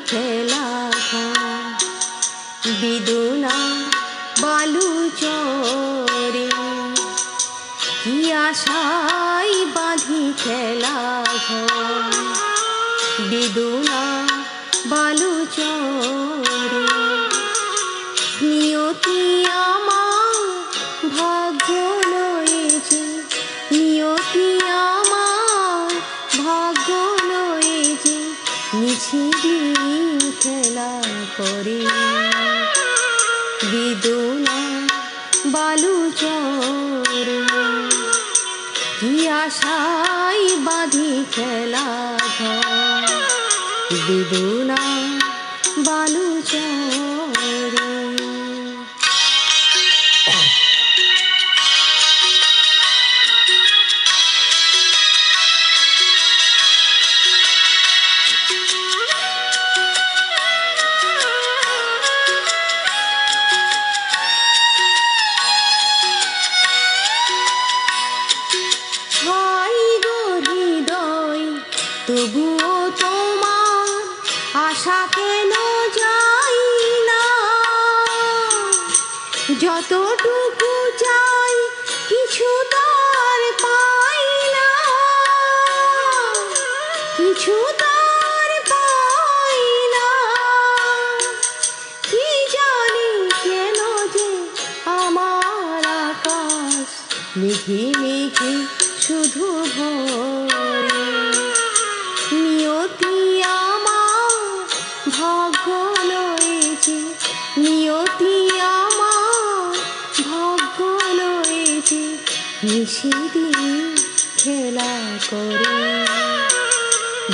খেলা বিদুনা বালু চরে কি আশায় বাঁধি খেলা বিদুনা বালু চরে নিয়তি আমার ভাগ্য লয়েছে নিয়তি আমার ভাগ্য লয়েছে নিছিদিন খেলা করে বিদুনা বালু চরে কি আশায় বাঁধি খেলা বিদুনা বালু চরে তবুও তোমার আশা কেন যাই না যতটুকু চাই কিছু তার পাই না কিছু তার পাই না কি জানি কেন যে আমার আকাশ মেঘে মেঘে শুধু ভরে নিয়তি আমার ভাগ্য লয়েছে নিয়তি আমার ভাগ্য লয়েছে নিশিদিন খেলা করে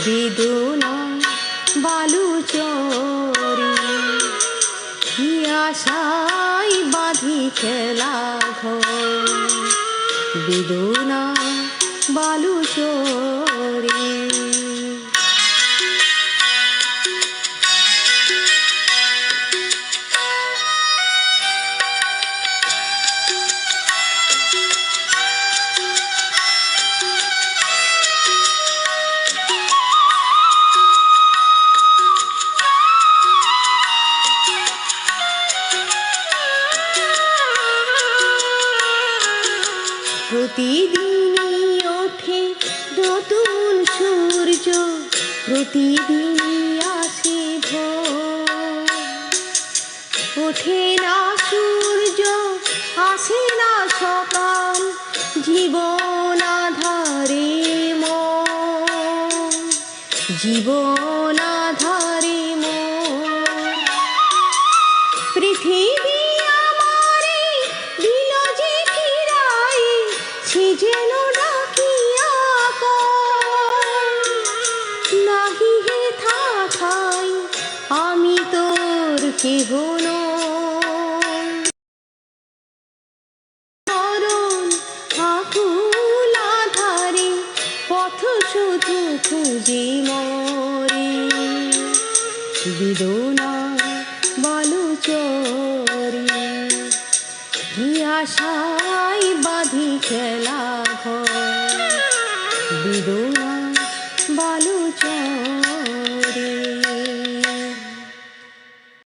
বেদনা বালু চরে কি আশায় বাঁধি খেলা ঘর বেদনা বালু চরে প্রতিদিনই ওঠে নতুন সূর্য প্রতিদিনই আসে ভোর ওঠে না সূর্য আসে না সকাল জীবন আধারে মন জীবন আধারে মন পৃথিবী যেন ডাকিয়া নাহি হে থাকাই আমি তোর কেহ নরণ আকুল আধারে পথ শুধু খুঁজে মরে বেদনা বালু চরে কি আশায় বাঁধি খেলা ঘর বেদনা বালু চরে।